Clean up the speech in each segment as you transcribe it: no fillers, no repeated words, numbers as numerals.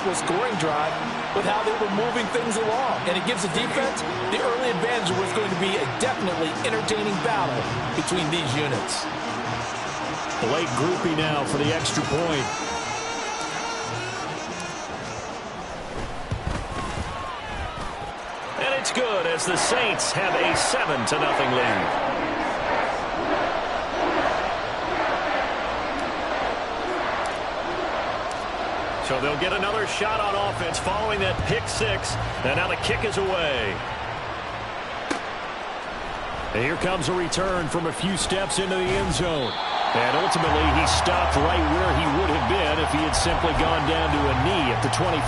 successful scoring drive with how they were moving things along. And it gives the defense the early advantage of what's going to be a definitely entertaining battle between these units. Late groupie now for the extra point. And it's good as the Saints have a 7-0 lead. So they'll get another shot on offense following that pick six. And now the kick is away. And here comes a return from a few steps into the end zone. And ultimately, he stopped right where he would have been if he had simply gone down to a knee at the 25.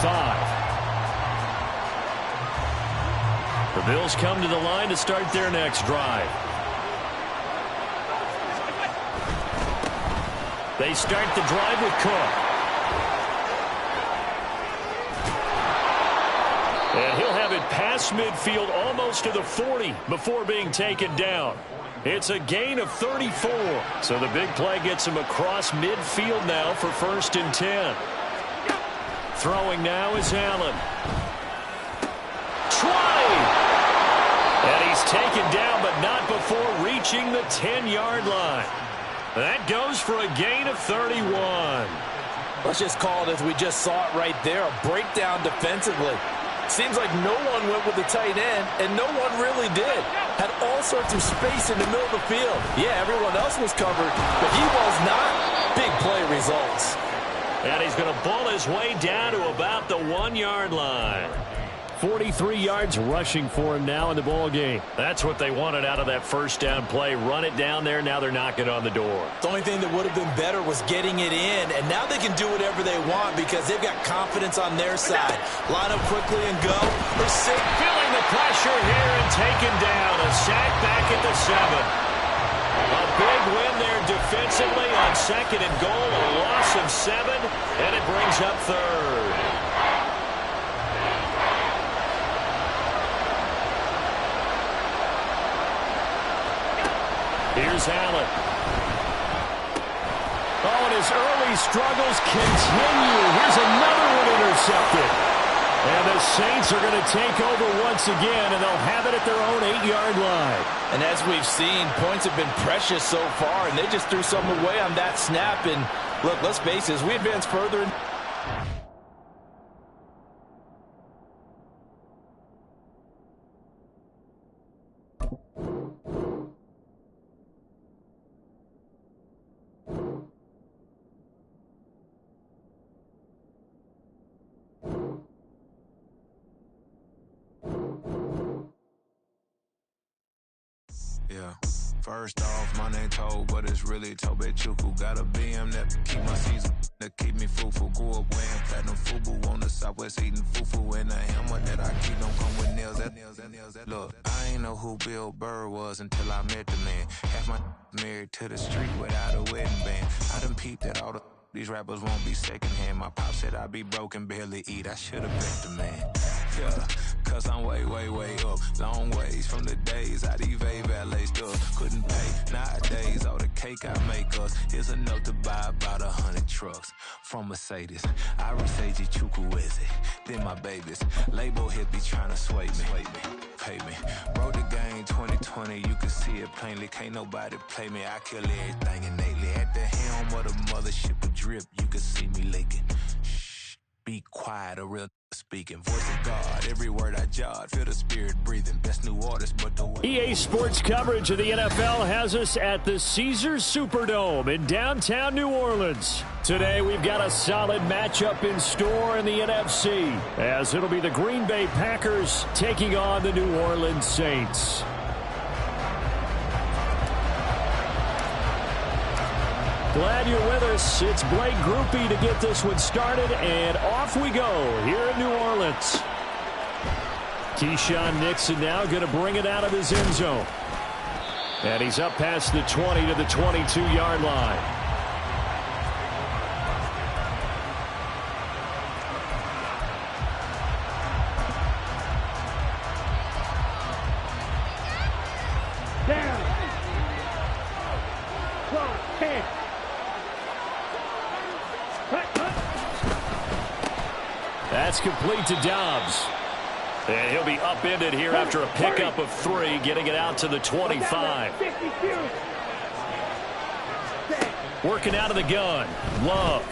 The Bills come to the line to start their next drive. They start the drive with Cook. And he'll have it past midfield almost to the 40 before being taken down. It's a gain of 34. So the big play gets him across midfield now for 1st and 10. Throwing now is Allen. Trying. And he's taken down, but not before reaching the 10-yard line. That goes for a gain of 31. Let's just call it as we just saw it right there, a breakdown defensively. Seems like no one went with the tight end, and no one really did. Had all sorts of space in the middle of the field. Yeah, everyone else was covered, but he was not. Big play results. And he's going to ball his way down to about the 1-yard line. 43 yards rushing for him now in the ball game. That's what they wanted out of that first down play. Run it down there. Now they're knocking on the door. The only thing that would have been better was getting it in, and now they can do whatever they want because they've got confidence on their side. Line up quickly and go. Feeling the pressure here and taken down. A sack back at the 7. A big win there defensively on 2nd and goal. A loss of 7, and it brings up 3rd. Here's Allen. Oh, and his early struggles continue. Here's another one intercepted. And the Saints are going to take over once again, and they'll have it at their own 8-yard line. And as we've seen, points have been precious so far, and they just threw something away on that snap. And look, let's face it, as we advance further in Yeah. First off, my name Toad, but it's really Tobe Chuku. Got a BM that keep my season, that keep me fufu. Grew up wearing platinum fubu on the Southwest eating fufu. And a hammer that I keep don't come with nails. Look, I ain't know who Bill Burr was until I met the man. Half my married to the street without a wedding band. I done peeped at all these rappers won't be secondhand. My pop said I'd be broke and barely eat. I should've bet the man. Yeah, cause I'm way, way, way up. Long ways from the days I evade valet stuff. Couldn't pay. Nowadays, all the cake I make us is enough to buy about 100 trucks from Mercedes. I say Chukwueze, then my babies. Label hit be trying to sway me. Pay me. Broke the game 2020, you can see it plainly. Can't nobody play me. I kill everything innately. At the helm of the mothership with drip, you can see me leaking. Shh, be quiet, a real speaking. Voice of God, every word I jot. Feel the spirit breathing. Best new artist, but the way. EA Sports coverage of the NFL has us at the Caesars Superdome in downtown New Orleans. Today we've got a solid matchup in store in the NFC, as it'll be the Green Bay Packers taking on the New Orleans Saints. Glad you're with us. It's Blake Groupie to get this one started, and off we go here in New Orleans. Keyshawn Nixon now going to bring it out of his end zone. And he's up past the 20 to the 22-yard line. That's complete to Dobbs. And he'll be upended here after a pickup of 3, getting it out to the 25. Working out of the gun. Love.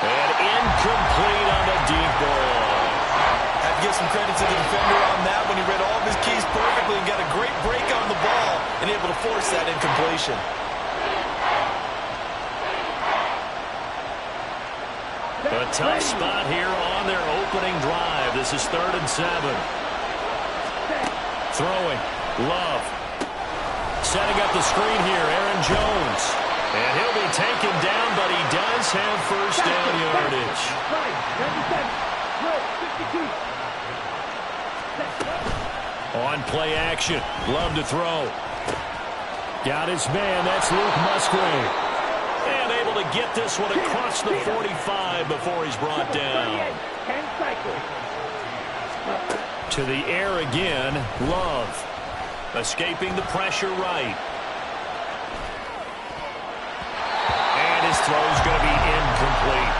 And incomplete on the deep ball. Have to give some credit to the defender on that when he read all of his keys perfectly and got a great break on the ball and able to force that incompletion. A tough spot here on their opening drive. This is 3rd and 7. Throwing. Love. Setting up the screen here, Aaron Jones. And he'll be taken down, but he does have first down yardage. On play action. Love to throw. Got his man. That's Luke Musgrave. And able to get this one across the 45 before he's brought down. To the air again. Love. Escaping the pressure right. And his throw's going to be incomplete.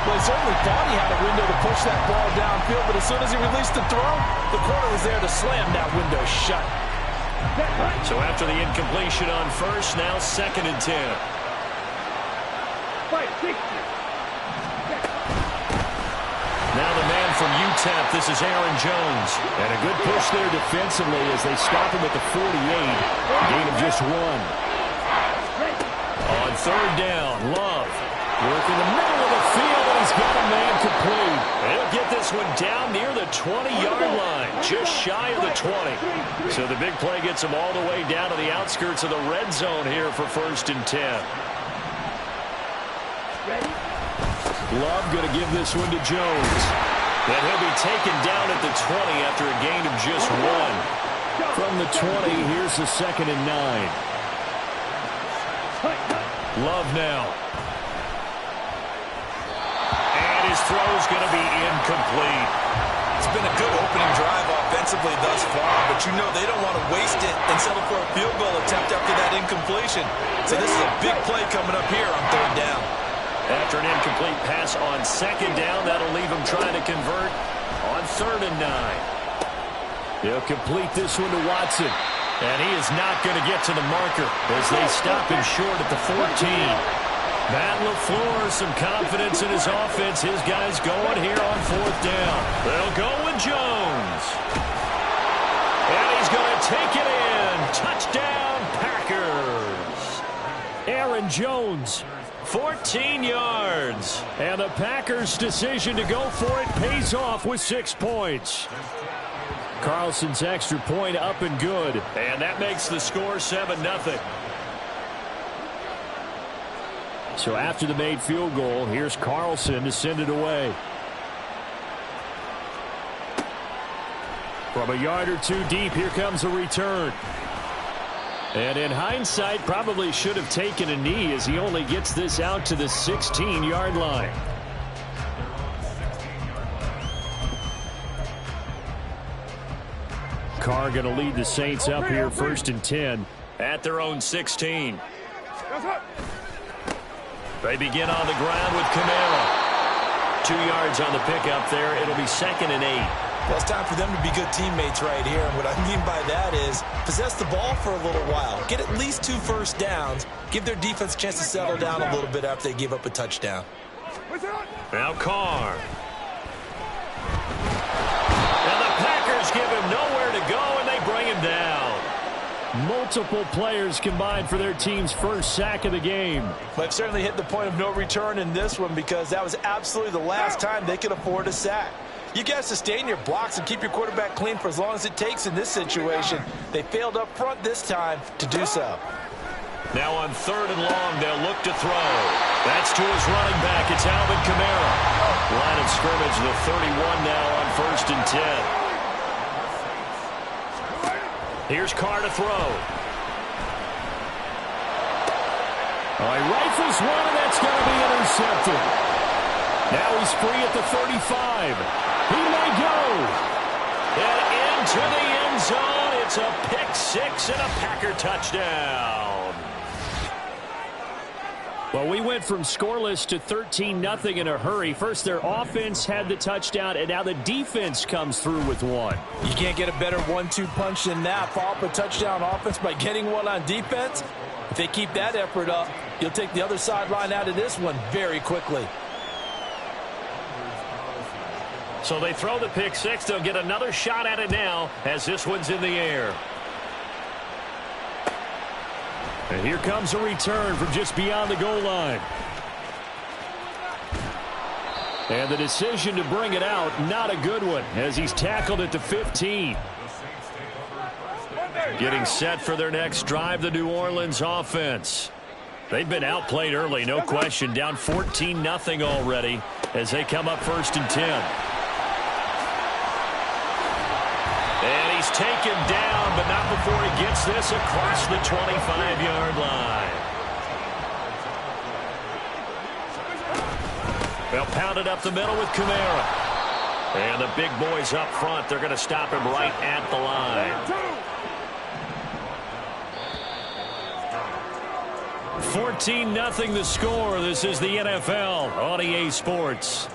Well, he certainly thought he had a window to push that ball downfield, but as soon as he released the throw, the corner was there to slam that window shut. So after the incompletion on first, now 2nd and 10. Now the man from UTEP, this is Aaron Jones. And a good push there defensively as they stop him at the 48. Gain of just 1. On 3rd down, Love. Working the middle of the field, and he's got a man complete. He'll get this one down near the 20-yard line, just shy of the 20. So the big play gets him all the way down to the outskirts of the red zone here for 1st and 10. Love going to give this one to Jones. And he'll be taken down at the 20 after a gain of just 1. From the 20, here's the 2nd and 9. Love now. And his throw's going to be incomplete. It's been a good opening drive offensively thus far, but you know they don't want to waste it and settle for a field goal attempt after that incompletion. So this is a big play coming up here on 3rd down. After an incomplete pass on 2nd down, that'll leave him trying to convert on 3rd and 9. He'll complete this one to Watson. And he is not going to get to the marker as they stop him short at the 14. Matt LaFleur, some confidence in his offense. His guys going here on 4th down. They'll go with Jones. And he's going to take it in. Touchdown, Packers. Aaron Jones. 14 yards. And the Packers' decision to go for it pays off with 6 points. Carlson's extra point up and good. And that makes the score 7-0. So after the made field goal, here's Carlson to send it away. From a yard or 2 deep, here comes a return. And in hindsight, probably should have taken a knee as he only gets this out to the 16-yard line. Carr going to lead the Saints up here 1st and 10 at their own 16. They begin on the ground with Kamara. 2 yards on the pickup there. It'll be 2nd and 8. Well, it's time for them to be good teammates right here. And what I mean by that is possess the ball for a little while. Get at least 2 first downs. Give their defense a chance to settle down a little bit after they give up a touchdown. Now Carr. And the Packers give him nowhere to go, and they bring him down. Multiple players combined for their team's first sack of the game. Well, they've certainly hit the point of no return in this one because that was absolutely the last time they could afford a sack. You got to sustain your blocks and keep your quarterback clean for as long as it takes in this situation. They failed up front this time to do so. Now on 3rd and long, they'll look to throw. That's to his running back. It's Alvin Kamara. Line of scrimmage, the 31 now on 1st and 10. Here's Carr to throw. Oh, he rifles one, and that's going to be intercepted. Now he's free at the 35. He may go. And into the end zone. It's a pick 6 and a Packer touchdown. Well, we went from scoreless to 13-0 in a hurry. First, their offense had the touchdown, and now the defense comes through with one. You can't get a better 1-2 punch than that. Follow up a touchdown offense by getting one on defense. If they keep that effort up, you'll take the other sideline out of this one very quickly. So they throw the pick six. They'll get another shot at it now as this one's in the air. And here comes a return from just beyond the goal line. And the decision to bring it out, not a good one, as he's tackled at the 15. Getting set for their next drive, the New Orleans offense. They've been outplayed early, no question. Down 14-0 already as they come up 1st and 10. And he's taken down, but not before he gets this across the 25-yard line. They'll pound it up the middle with Kamara. And the big boys up front, they're going to stop him right at the line. 14-0 the score. This is the NFL on EA Sports.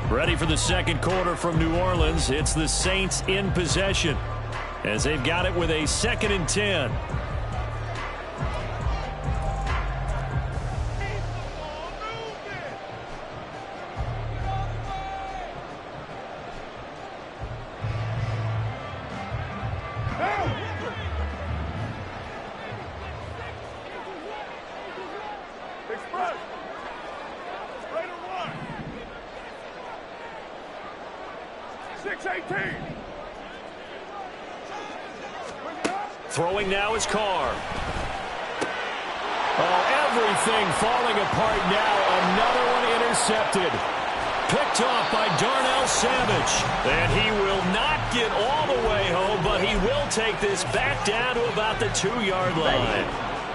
Ready for the second quarter from New Orleans. It's the Saints in possession as they've got it with a 2nd and 10. Throwing now is Carr. Oh, everything falling apart now. Another one intercepted. Picked off by Darnell Savage. And he will not get all the way home, but he will take this back down to about the 2-yard line.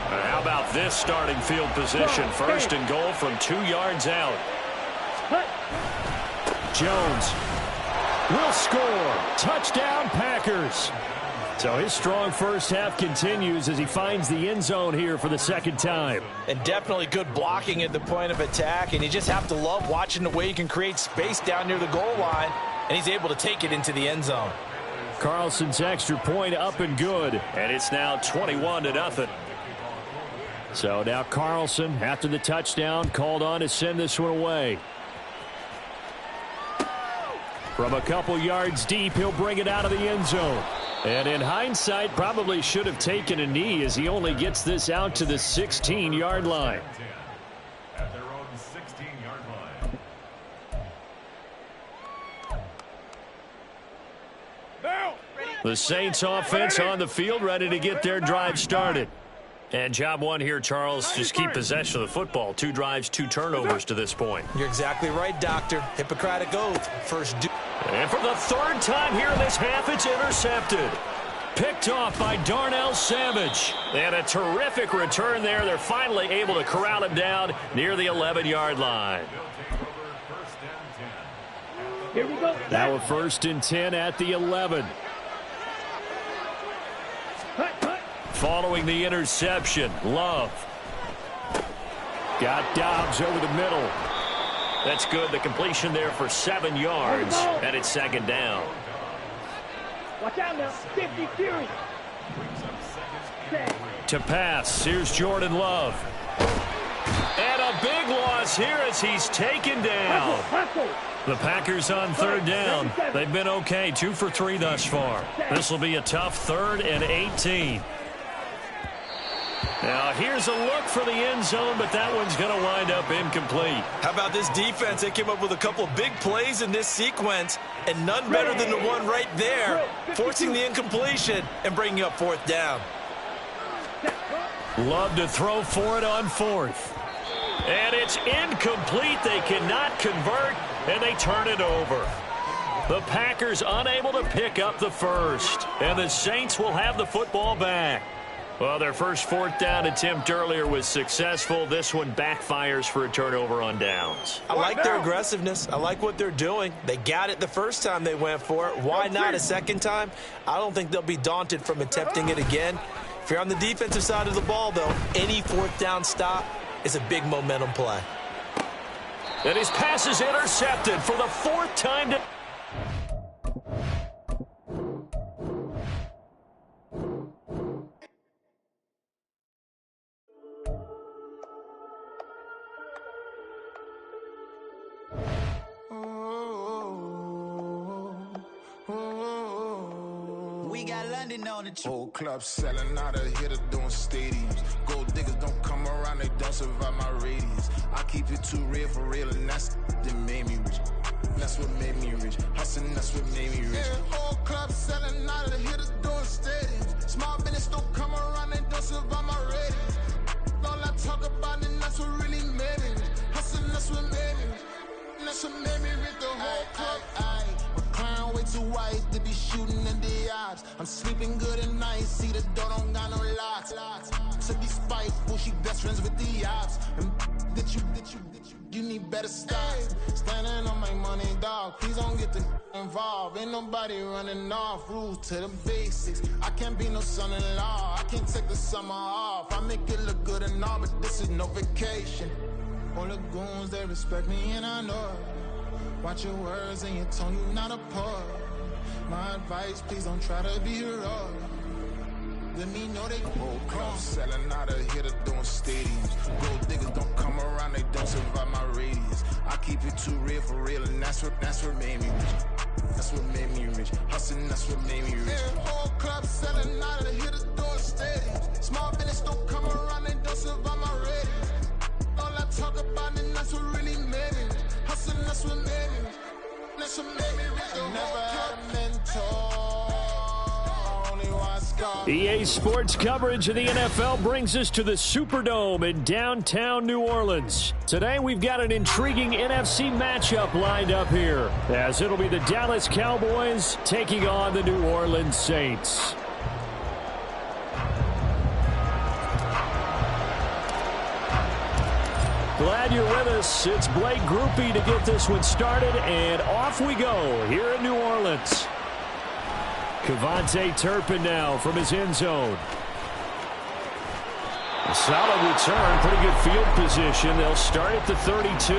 How about this starting field position? 1st and goal from 2 yards out. Jones will score. Touchdown, Packers. So his strong first half continues as he finds the end zone here for the 2nd time. And definitely good blocking at the point of attack. And you just have to love watching the way he can create space down near the goal line. And he's able to take it into the end zone. Carlson's extra point up and good. And it's now 21-0. So now Carlson, after the touchdown, called on to send this one away. From a couple yards deep, he'll bring it out of the end zone. And in hindsight, probably should have taken a knee as he only gets this out to the 16-yard line. At their own 16-yard line. The Saints offense on the field, ready to get their drive started. And job one here, Charles, just keep possession of the football. 2 drives, 2 turnovers to this point. You're exactly right, Doctor. Hippocratic oath. First. And for the 3rd time here in this half, it's intercepted. Picked off by Darnell Savage. And a terrific return there. They're finally able to corral him down near the 11-yard line. Here we go. Now a 1st and 10 at the 11. Following the interception, Love. Got Dobbs over the middle. That's good. The completion there for 7 yards, and it's 2nd down. Watch out now. 50 Fury. To pass, here's Jordan Love. And a big loss here as he's taken down. The Packers on 3rd down. They've been okay, 2 for 3 thus far. This will be a tough 3rd and 18. Now, here's a look for the end zone, but that one's going to wind up incomplete. How about this defense? They came up with a couple of big plays in this sequence, and none better than the one right there, forcing the incompletion and bringing up 4th down. Love to throw for it on 4th. And it's incomplete. They cannot convert, and they turn it over. The Packers unable to pick up the 1st, and the Saints will have the football back. Well, their first 4th down attempt earlier was successful. This one backfires for a turnover on downs. I like their aggressiveness. I like what they're doing. They got it the first time they went for it. Why not a 2nd time? I don't think they'll be daunted from attempting it again. If you're on the defensive side of the ball, though, any fourth down stop is a big momentum play. And his pass is intercepted for the fourth time. We got London on the Whole club selling out of hitter doing stadiums. Gold diggers don't come around, they don't survive my radius. I keep it too real for real, and that's that made me rich. That's what made me rich. Hustling, that's what made me rich. Yeah, whole club selling out of hitters doing stadiums. Small business don't come around, they don't survive my radius. All I talk about, and that's what really made me rich. Hustling, that's what made me rich. That's what made me rich. The whole club. Clown way too white to be shooting in the odds. I'm sleeping good at night, see the door don't got no locks. To be spiteful, she best friends with the ops. And you need better stocks. Standing on my money, dog. Please don't get the involved. Ain't nobody running off. Rules to the basics. I can't be no son-in-law. I can't take the summer off. I make it look good and all, but this is no vacation. All the goons, they respect me and I know it. Watch your words and your tone, you not a poet. My advice, please don't try to be heroic. Let me know they whole club selling out of hitter doing stadiums. Gold diggers don't come around, they don't survive my radius. I keep it too real for real, and that's what made me rich. That's what made me rich. Hustling, that's what made me rich. Yeah, whole club selling out of hitters doing stadiums. Small business don't come around, they don't survive my radius. All I talk about, and that's what really made me rich. Hustling, that's what made me rich. That's what made me rich. I never had a mentor. Only one scar. EA Sports coverage of the NFL brings us to the Superdome in downtown New Orleans. Today we've got an intriguing NFC matchup lined up here, as it'll be the Dallas Cowboys taking on the New Orleans Saints. Glad you're with us. It's Blake Groupie to get this one started, and off we go here in New Orleans. Cavante Turpin now from his end zone. A solid return, pretty good field position. They'll start at the 32.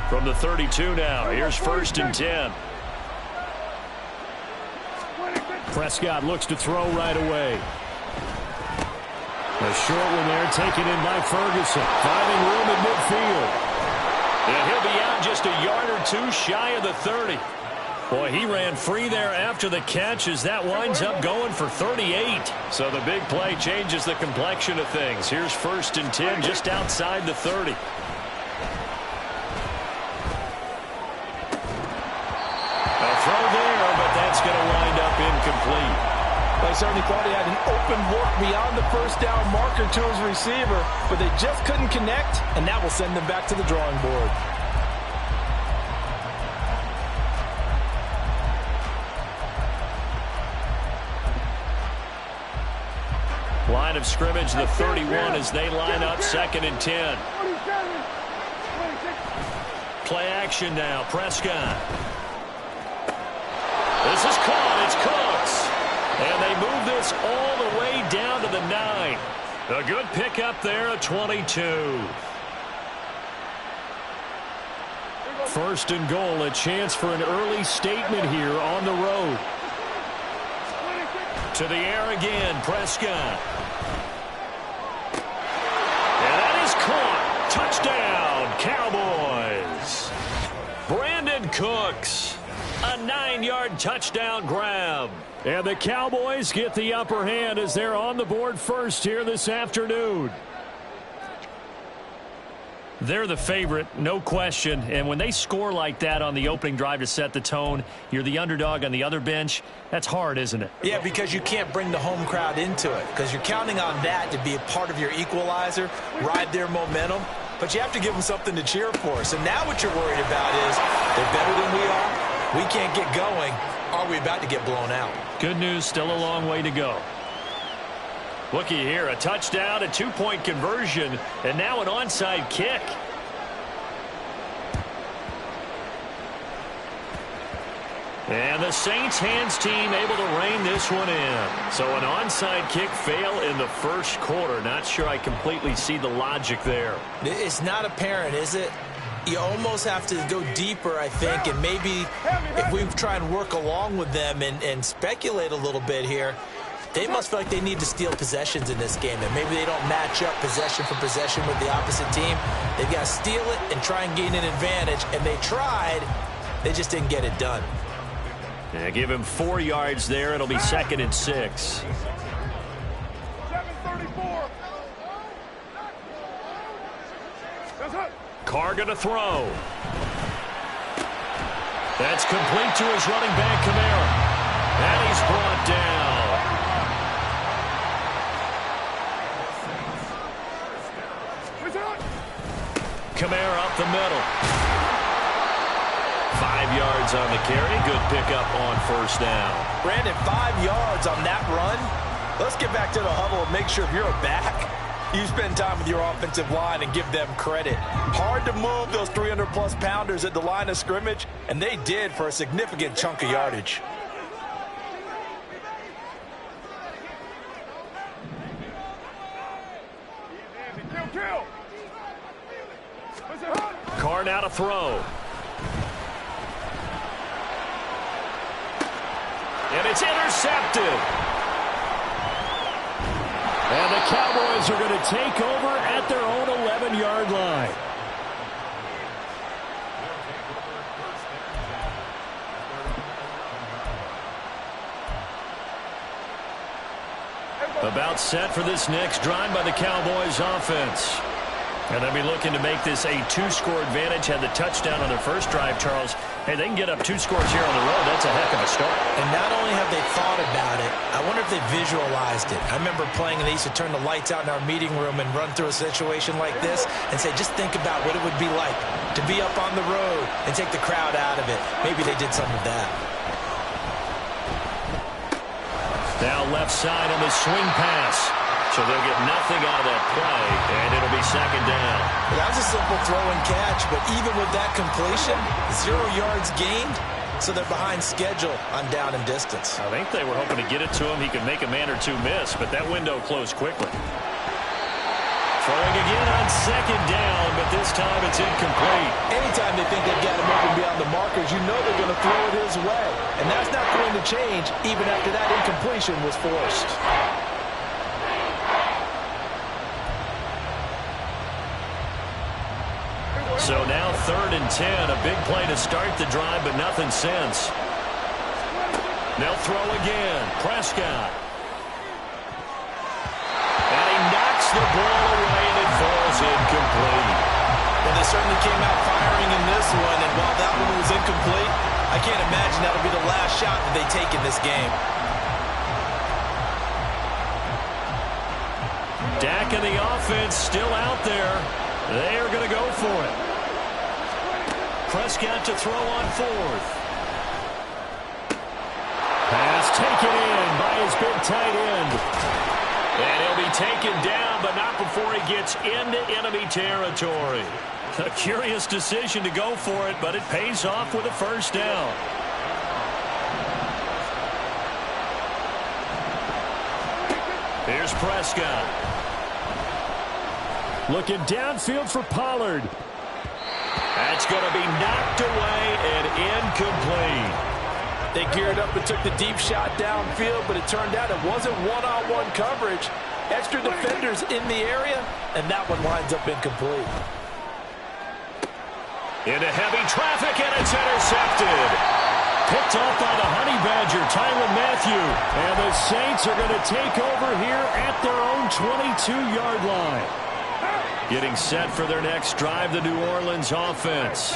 From the 32 now, here's 1st and 10. Prescott looks to throw right away. A short one there, taken in by Ferguson. Finding room in midfield. And he'll be out just a yard or two shy of the 30. Boy, he ran free there after the catch as that winds up going for 38. So the big play changes the complexion of things. Here's 1st and 10 just outside the 30. That's going to wind up incomplete. I certainly thought he had an open look beyond the first down marker to his receiver, but they just couldn't connect, and that will send them back to the drawing board. Line of scrimmage, the 31 as they line up 2nd and 10. Play action now, Prescott. This is caught. It's Cooks. And they move this all the way down to the 9. A good pickup there at 22. 1st and goal, a chance for an early statement here on the road. To the air again, Prescott. And that is caught. Touchdown, Cowboys. Brandon Cooks. A 9-yard touchdown grab. And the Cowboys get the upper hand as they're on the board first here this afternoon. They're the favorite, no question. And when they score like that on the opening drive to set the tone, you're the underdog on the other bench. That's hard, isn't it? Yeah, because you can't bring the home crowd into it, because you're counting on that to be a part of your equalizer, ride their momentum. But you have to give them something to cheer for. So now what you're worried about is they're better than we are. We can't get going. Are we about to get blown out? Good news, still a long way to go. Looky here, a touchdown, a 2-point conversion, and now an onside kick. And the Saints hands team able to rein this one in. So an onside kick fail in the first quarter. Not sure I completely see the logic there. It's not apparent, is it? You almost have to go deeper, I think, and maybe if we try and work along with them and speculate a little bit here, they must feel like they need to steal possessions in this game, and maybe they don't match up possession for possession with the opposite team. They've got to steal it and try and gain an advantage, and they tried. They just didn't get it done. Yeah, give him 4 yards there. It'll be 2nd and 6. 7:34. Carr going to throw. That's complete to his running back, Kamara. And he's brought down. Kamara up the middle. 5 yards on the carry. Good pickup on first down. Brandon, 5 yards on that run. Let's get back to the huddle and make sure if you're a back, you spend time with your offensive line and give them credit. Hard to move those 300-plus pounders at the line of scrimmage, and they did for a significant chunk of yardage. Carr now to throw. And it's intercepted. And the Cowboys are going to take over at their own 11-yard line. About set for this next drive by the Cowboys offense. And they'll be looking to make this a 2-score advantage. Had the touchdown on their first drive, Charles. Hey, they can get up 2 scores here on the road. That's a heck of a start. And not only have they thought about it, I wonder if they visualized it. I remember playing, and they used to turn the lights out in our meeting room and run through a situation like this and say, just think about what it would be like to be up on the road and take the crowd out of it. Maybe they did some of that. Now left side on the swing pass. So they'll get nothing out of that play, and it'll be 2nd down. That was a simple throw and catch, but even with that completion, 0 yards gained, so they're behind schedule on down and distance. I think they were hoping to get it to him. He could make a man or two miss, but that window closed quickly. Throwing again on 2nd down, but this time it's incomplete. Anytime they think they've got him open beyond the markers, you know they're going to throw it his way. And that's not going to change even after that incompletion was forced. So now 3rd and 10, a big play to start the drive, but nothing since. They'll throw again. Prescott. And he knocks the ball away, and it falls incomplete. Well, they certainly came out firing in this one, and while that one was incomplete, I can't imagine that'll be the last shot that they take in this game. Dak and the offense still out there. They are going to go for it. Prescott to throw on 4th. Pass taken in by his big tight end. And he'll be taken down, but not before he gets into enemy territory. A curious decision to go for it, but it pays off with a 1st down. Here's Prescott. Looking downfield for Pollard. That's going to be knocked away and incomplete. They geared up and took the deep shot downfield, but it turned out it wasn't one-on-one coverage. Extra defenders in the area, and that one winds up incomplete. Into heavy traffic, and it's intercepted. Picked off by the Honey Badger, Tyrann Mathieu. And the Saints are going to take over here at their own 22-yard line. Getting set for their next drive, the New Orleans offense.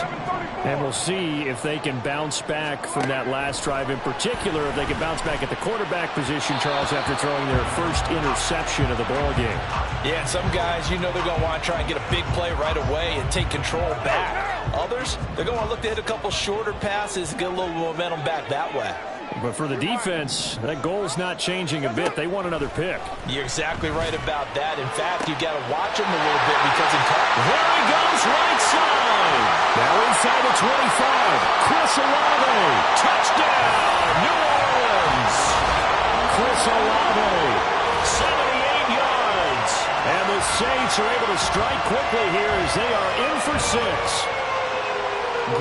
And we'll see if they can bounce back from that last drive in particular, if they can bounce back at the quarterback position, Charles, after throwing their first interception of the ballgame. Yeah, and some guys, you know they're going to want to try and get a big play right away and take control back. Others, they're going to look to hit a couple shorter passes, get a little momentum back that way. But for the defense, that goal's not changing a bit. They want another pick. You're exactly right about that. In fact, you got to watch him a little bit because there he goes, right side. Now inside the 25. Chris Olave. Touchdown, New Orleans. Chris Olave, 78 yards. And the Saints are able to strike quickly here as they are in for 6.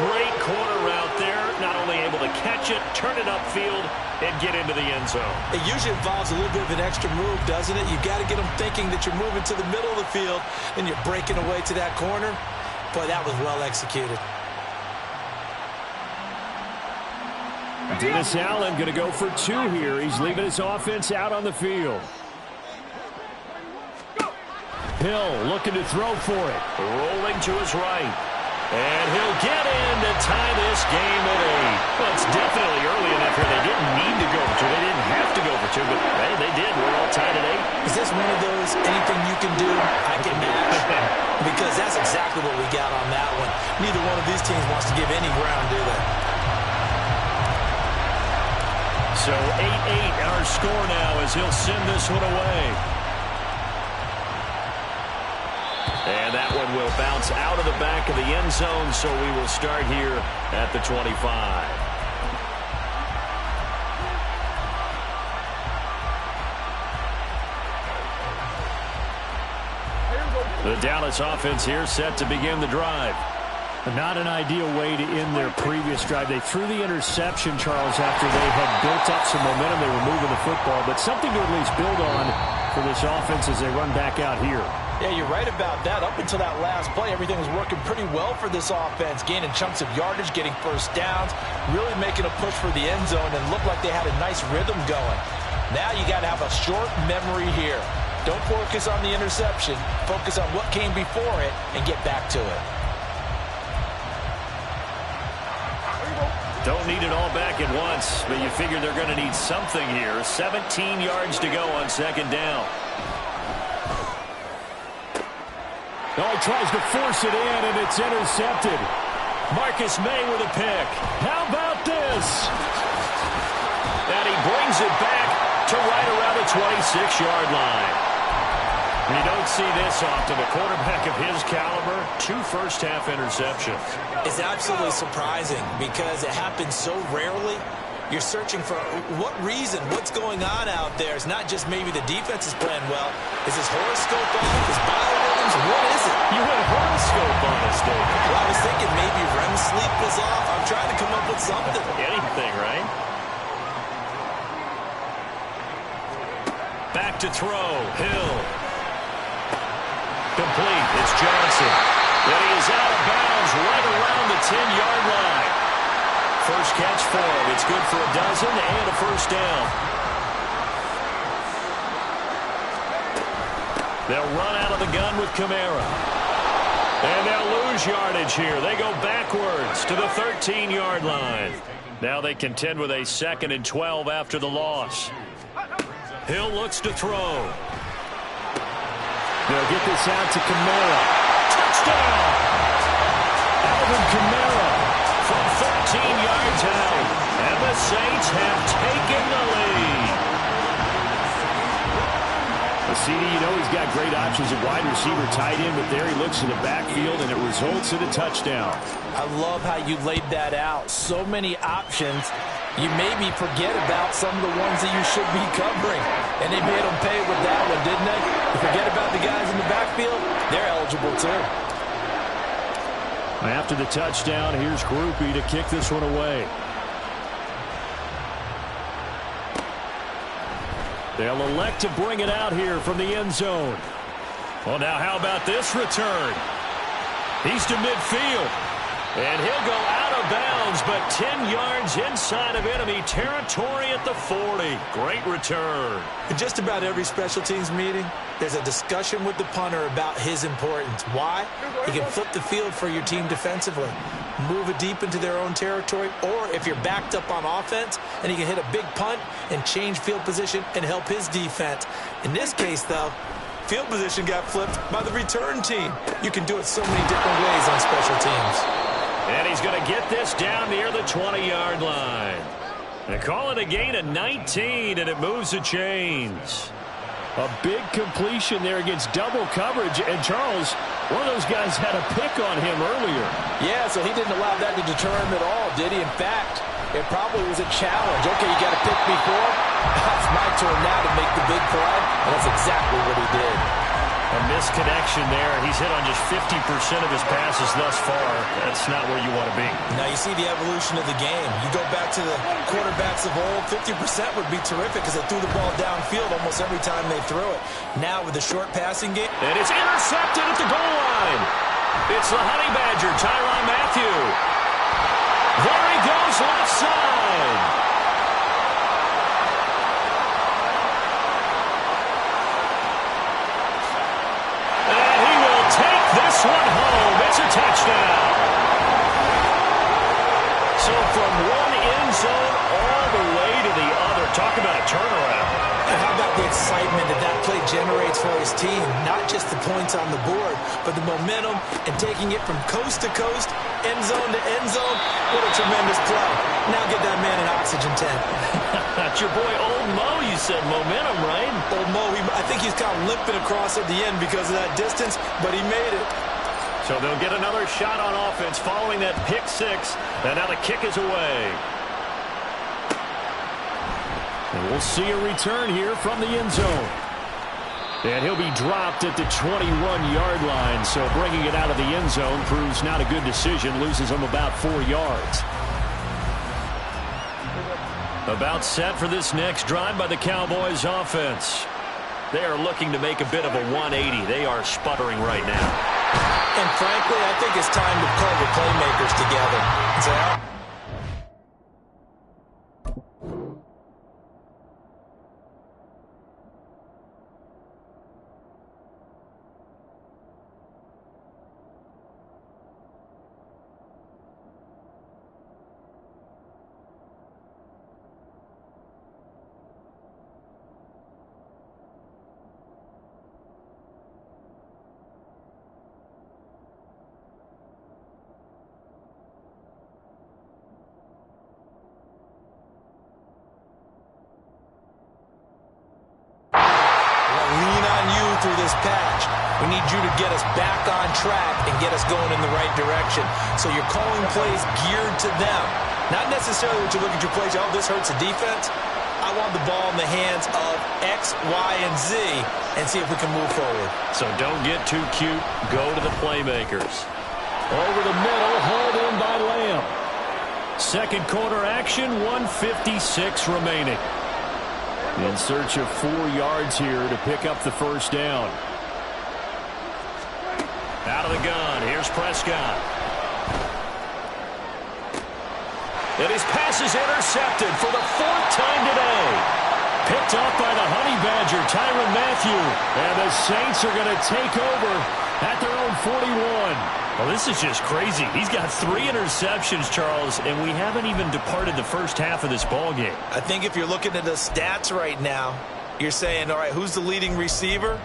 Great corner route there. Not only able to catch it, turn it upfield, and get into the end zone. It usually involves a little bit of an extra move, doesn't it? You've got to get them thinking that you're moving to the middle of the field and you're breaking away to that corner. Boy, that was well executed. Dennis Allen going to go for 2 here. He's leaving his offense out on the field. Hill looking to throw for it. Rolling to his right. And he'll get in to tie this game at 8. Well, it's definitely early enough here. They didn't need to go for 2. They didn't have to go for 2, but hey, they did. We're all tied at 8. Is this one of those anything you can do, I can match? Because that's exactly what we got on that one. Neither one of these teams wants to give any ground, do they? So 8-8 our score now as he'll send this one away. And that one will bounce out of the back of the end zone, so we will start here at the 25. The Dallas offense here set to begin the drive. Not an ideal way to end their previous drive. They threw the interception, Charles, after they had built up some momentum. They were moving the football, but something to at least build on for this offense as they run back out here. Yeah, you're right about that. Up until that last play, everything was working pretty well for this offense, gaining chunks of yardage, getting first downs, really making a push for the end zone, and looked like they had a nice rhythm going. Now you got to have a short memory here. Don't focus on the interception. Focus on what came before it and get back to it. Don't need it all back at once, but you figure they're going to need something here. 17 yards to go on second down. Oh, he tries to force it in, and it's intercepted. Marcus May with a pick. How about this? And he brings it back to right around the 26-yard line. You don't see this often. A quarterback of his caliber, 2 first-half interceptions. It's absolutely surprising because it happens so rarely. You're searching for what reason, what's going on out there. It's not just maybe the defense is playing well. Is his horoscope off? His biorhythms? What is it? You had a horoscope on us, David. Well, I was thinking maybe REM sleep was off. I'm trying to come up with something. Anything, right? Back to throw. Hill. Complete. It's Johnson. And he is out of bounds right around the 10-yard line. First catch for him. It's good for a dozen and a first down. They'll run out of the gun with Kamara. And they'll lose yardage here. They go backwards to the 13-yard line. Now they contend with a 2nd and 12 after the loss. Hill looks to throw. They'll get this out to Kamara. Touchdown! Alvin Kamara from 13 yards out. And the Saints have taken the lead. CD, you know he's got great options at wide receiver, tight end, but there he looks in the backfield, and it results in a touchdown. I love how you laid that out. So many options. You maybe forget about some of the ones that you should be covering. And they made them pay with that one, didn't they? You forget about the guys in the backfield, they're eligible too. After the touchdown, here's Groupie to kick this one away. They'll elect to bring it out here from the end zone. Well, now how about this return? He's to midfield. And he'll go out of bounds, but 10 yards inside of enemy territory at the 40. Great return. In just about every special teams meeting, there's a discussion with the punter about his importance. Why? He can flip the field for your team defensively, move it deep into their own territory, or if you're backed up on offense, and he can hit a big punt and change field position and help his defense. In this case, though, field position got flipped by the return team. You can do it so many different ways on special teams. And he's going to get this down near the 20-yard line. They call it a gain of 19, and it moves the chains. A big completion there against double coverage. And, Charles, one of those guys had a pick on him earlier. Yeah, so he didn't allow that to deter him at all, did he? In fact, it probably was a challenge. Okay, you got a pick before. It's my turn now to make the big play. And that's exactly what he did. A misconnection there. He's hit on just 50% of his passes thus far. That's not where you want to be. Now you see the evolution of the game. You go back to the quarterbacks of old, 50% would be terrific because they threw the ball downfield almost every time they threw it. Now with the short passing game. And it's intercepted at the goal line. It's the Honey Badger, Tyrann Mathieu. There he goes left side. This one home. It's a touchdown. So from one end zone all the way to the other. Talk about a turnaround. And how about the excitement that that play generates for his team? Not just the points on the board, but the momentum and taking it from coast to coast, end zone to end zone. What a tremendous play. Now get that man an oxygen tent. That's your boy Old Mo. You said momentum, right? Old Mo, I think he's kind of limping across at the end because of that distance, but he made it. So they'll get another shot on offense following that pick six. And now the kick is away. And we'll see a return here from the end zone. And he'll be dropped at the 21-yard line. So bringing it out of the end zone proves not a good decision. Loses him about 4 yards. About set for this next drive by the Cowboys offense. They are looking to make a bit of a 180. They are sputtering right now. And frankly, I think it's time to call the playmakers together. So, through this patch. We need you to get us back on track and get us going in the right direction. So you're calling plays geared to them. Not necessarily what you look at your plays, oh, this hurts the defense. I want the ball in the hands of X, Y, and Z and see if we can move forward. So don't get too cute. Go to the playmakers. Over the middle, hauled in by Lamb. Second quarter action, 1:56 remaining. In search of 4 yards here to pick up the first down. Out of the gun, here's Prescott. And his pass is intercepted for the 4th time today. Picked off by the Honey Badger, Tyrann Mathieu. And the Saints are going to take over at their own 41. Well, this is just crazy. He's got 3 interceptions, Charles, and we haven't even departed the first half of this ball game. I think if you're looking at the stats right now, you're saying, all right, who's the leading receiver?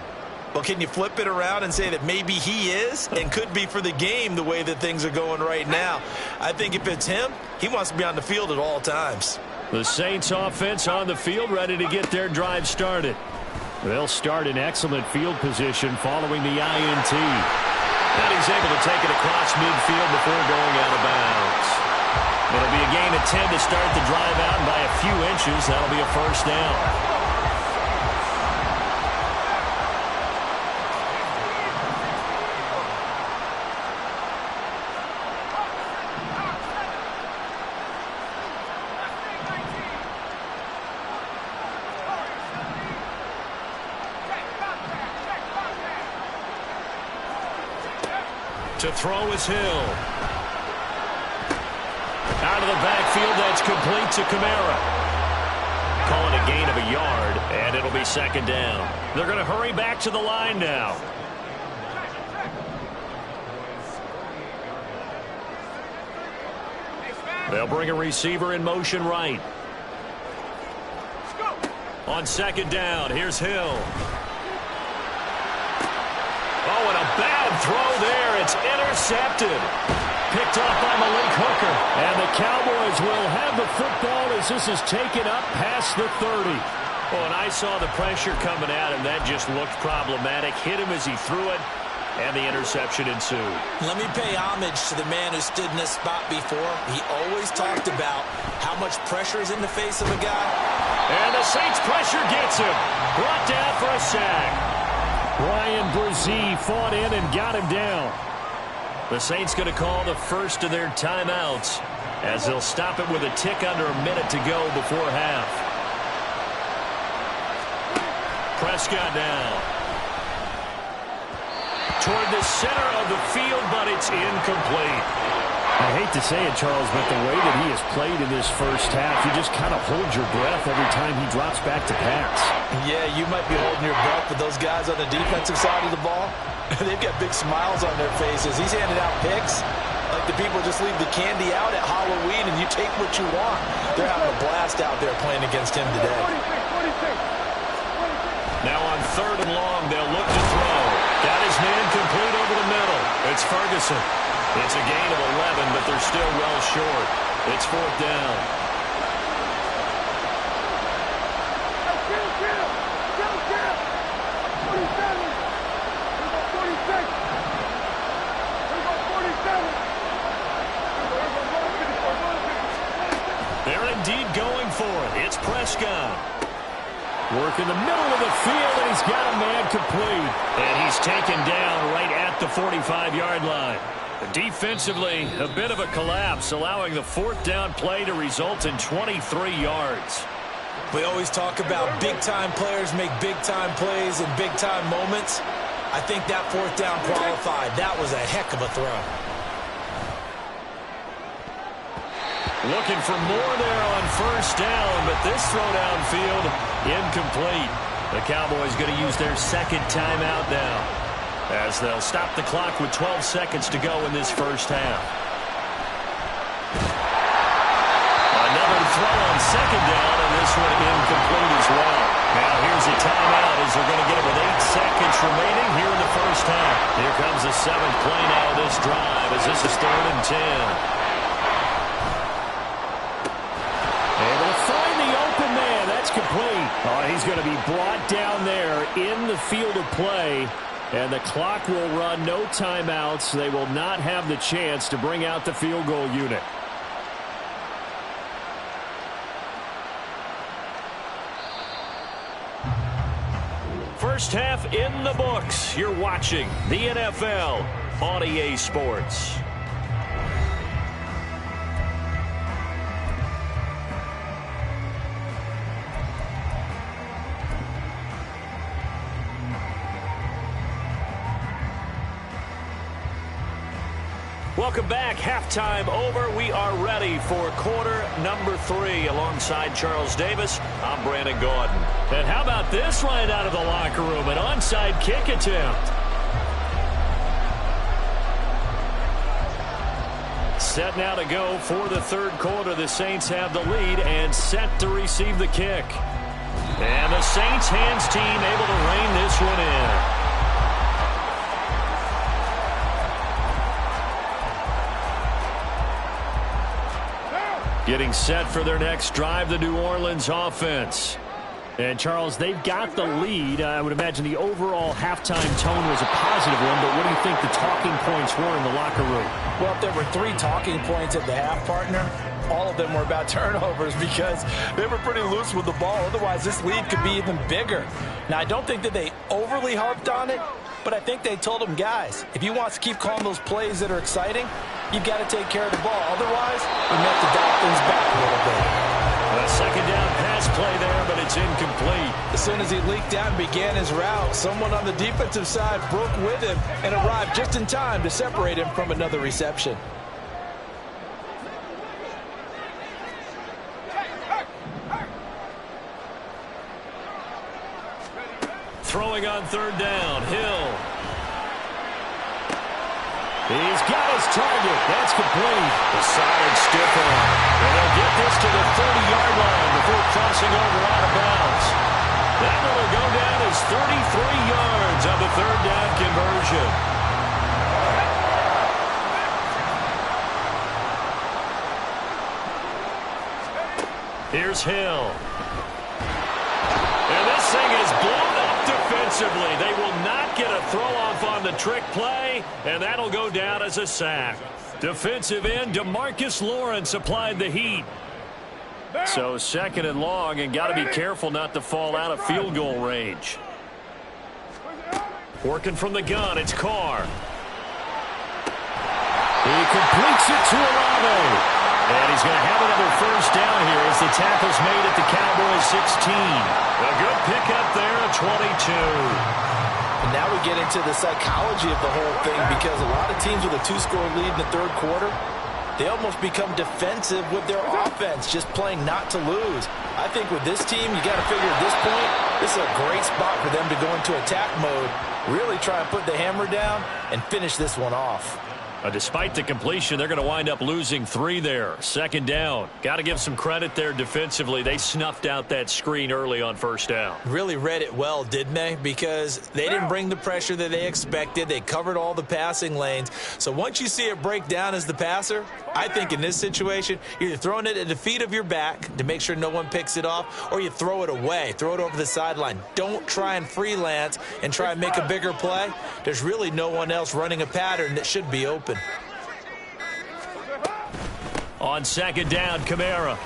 Well, can you flip it around and say that maybe he is and could be for the game the way that things are going right now? I think if it's him, he wants to be on the field at all times. The Saints offense on the field, ready to get their drive started. They'll start in excellent field position following the INT. And he's able to take it across midfield before going out of bounds. It'll be a gain of 10 to start the drive out, and by a few inches, that'll be a first down. To throw is Hill. Out of the backfield, that's complete to Kamara. Calling a gain of a yard, and it'll be second down. They're going to hurry back to the line now. They'll bring a receiver in motion right. On second down, here's Hill. Oh, and a bad throw there. It's intercepted. Picked off by Malik Hooker. And the Cowboys will have the football as this is taken up past the 30. Well, and I saw the pressure coming at him. That just looked problematic. Hit him as he threw it, and the interception ensued. Let me pay homage to the man who stood in this spot before. He always talked about how much pressure is in the face of a guy. And the Saints pressure gets him. Brought down for a sack. Ryan Brzee fought in and got him down. The Saints going to call the first of their timeouts as they'll stop it with a tick under a minute to go before half. Prescott down. Toward the center of the field, but it's incomplete. I hate to say it, Charles, but the way that he has played in this first half, you just kind of hold your breath every time he drops back to pass. Yeah, you might be holding your breath, but those guys on the defensive side of the ball, they've got big smiles on their faces. He's handing out picks like the people just leave the candy out at Halloween and you take what you want. They're having a blast out there playing against him today. Now on 3rd and long, they'll look to throw. Got his man complete over the middle. It's Ferguson. It's a gain of 11, but they're still well short. It's 4th down. They're indeed going for it. It's Prescott. Work in the middle of the field, and he's got a man complete. And he's taken down right at the 45-yard line. Defensively, a bit of a collapse, allowing the 4th down play to result in 23 yards. We always talk about big-time players make big-time plays in big-time moments. I think that 4th down qualified. That was a heck of a throw. Looking for more there on 1st down, but this throw downfield, incomplete. The Cowboys going to use their 2nd timeout now, as they'll stop the clock with 12 seconds to go in this first half. Another throw on 2nd down, and this one incomplete as well. Now here's a timeout as they're going to get it with 8 seconds remaining here in the first half. Here comes the 7th play now of this drive as this is 3rd and 10. Able to find the open man. That's complete. Oh, he's going to be brought down there in the field of play. And the clock will run, no timeouts. They will not have the chance to bring out the field goal unit. First half in the books. You're watching the NFL on EA Sports. Welcome back. Halftime over. We are ready for quarter number 3. Alongside Charles Davis, I'm Brandon Gordon. And how about this right out of the locker room? An onside kick attempt. Set now to go for the 3rd quarter. The Saints have the lead and set to receive the kick. And the Saints hands team able to rein this one in. Getting set for their next drive, the New Orleans offense. And, Charles, they've got the lead. I would imagine the overall halftime tone was a positive one, but what do you think the talking points were in the locker room? Well, if there were 3 talking points at the half, partner, all of them were about turnovers because they were pretty loose with the ball. Otherwise, this lead could be even bigger. Now, I don't think that they overly harped on it, but I think they told them, guys, if you want to keep calling those plays that are exciting, you've got to take care of the ball. Otherwise, we met the Dolphins back a little bit. A 2nd down pass play there, but it's incomplete. As soon as he leaked down and began his route, someone on the defensive side broke with him and arrived just in time to separate him from another reception. Throwing on 3rd down, Hill. He's got his target. That's complete. The solid stiff arm. And they'll get this to the 30-yard line before crossing over out of bounds. That one will go down as 33 yards on the 3rd down conversion. Here's Hill. And this thing is blown up defensively. They will not get a throw-off on the trick play, and that'll go down as a sack. Defensive end DeMarcus Lawrence applied the heat. So 2nd and long, and got to be careful not to fall out of field goal range. Working from the gun, it's Carr. He completes it to Olave. And he's going to have another first down here as the tackle's made at the Cowboys 16. A good pickup there at 22. And now we get into the psychology of the whole thing, because a lot of teams with a 2-score lead in the 3rd quarter, they almost become defensive with their offense, just playing not to lose. I think with this team, you got to figure at this point, this is a great spot for them to go into attack mode, really try and put the hammer down and finish this one off. Despite the completion, they're going to wind up losing 3 there. 2nd down. Got to give some credit there defensively. They snuffed out that screen early on 1st down. Really read it well, didn't they? Because they didn't bring the pressure that they expected. They covered all the passing lanes. So once you see it break down as the passer, I think in this situation, you're either throwing it at the feet of your back to make sure no one picks it off, or you throw it away. Throw it over the sideline. Don't try and freelance and try and make a bigger play. There's really no one else running a pattern that should be open. On 2nd down, Kamara.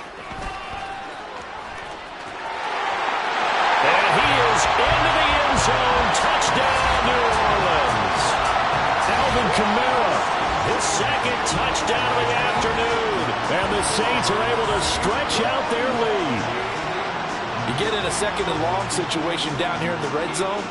And he is into the end zone. Touchdown, New Orleans. Alvin Kamara, his 2nd touchdown of the afternoon. And the Saints are able to stretch out their lead. You get in a 2nd and long situation down here in the red zone,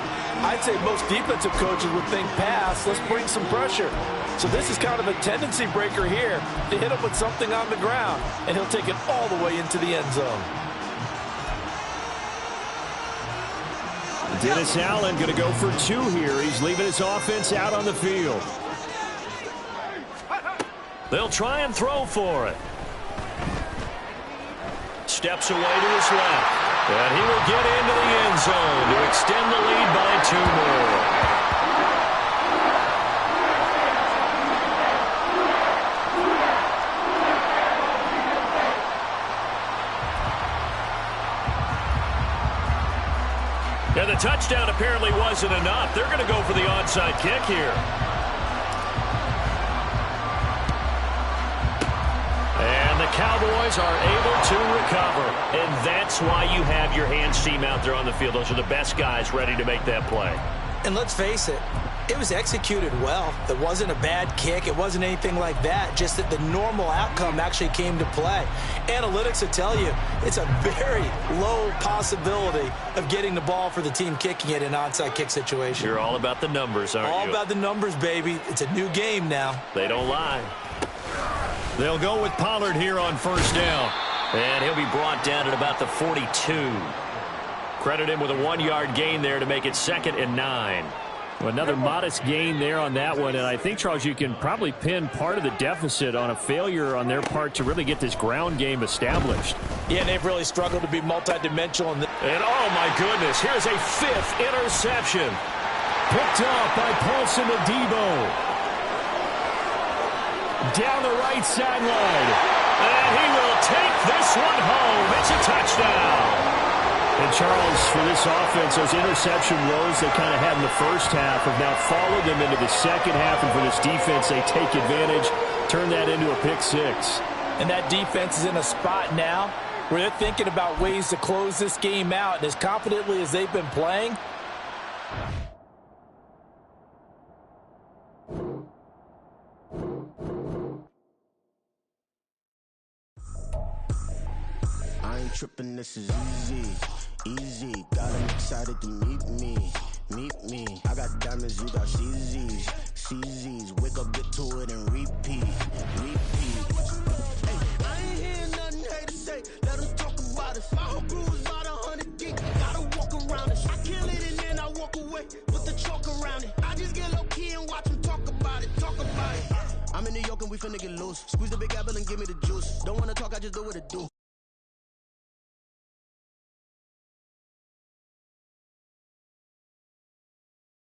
I'd say most defensive coaches would think pass, let's bring some pressure. So this is kind of a tendency breaker here to hit him with something on the ground, and he'll take it all the way into the end zone. Dennis Allen going to go for 2 here. He's leaving his offense out on the field. They'll try and throw for it. Steps away to his left. And he will get into the end zone to extend the lead by 2 more. And the touchdown apparently wasn't enough. They're going to go for the onside kick here. And the Cowboys are able to recover. And that's why you have your hands team out there on the field. Those are the best guys ready to make that play. And let's face it, it was executed well. It wasn't a bad kick. It wasn't anything like that. Just that the normal outcome actually came to play. Analytics will tell you it's a very low possibility of getting the ball for the team kicking it in an onside kick situation. You're all about the numbers, aren't you? All about the numbers, baby. It's a new game now. They don't lie. They'll go with Pollard here on 1st down. And he'll be brought down at about the 42. Credit him with a 1-yard gain there to make it 2nd and 9. Well, another modest gain there on that one, and I think, Charles, you can probably pin part of the deficit on a failure on their part to really get this ground game established. Yeah, they've really struggled to be multidimensional. And, oh, my goodness, here's a 5th interception. Picked off by Paulson Adebo. Down the right sideline. And he will take this one home. It's a touchdown. And, Charles, for this offense, those interception woes they kind of had in the first half have now followed them into the second half. And for this defense, they take advantage, turn that into a pick 6. And that defense is in a spot now where they're thinking about ways to close this game out. And as confidently as they've been playing, I ain't tripping, this is easy. Easy, got them excited to meet me. I got diamonds, you got CZs. Wake up, get to it, and repeat. Hey, I ain't hearing nothing haters say. Let them talk about it. My whole crew is about 100 deep. Gotta walk around it. I kill it and then I walk away with the chalk around it. I just get low key and watch them talk about it. I'm in New York and we finna get loose. Squeeze the big apple and give me the juice. Don't wanna talk, I just do what it do.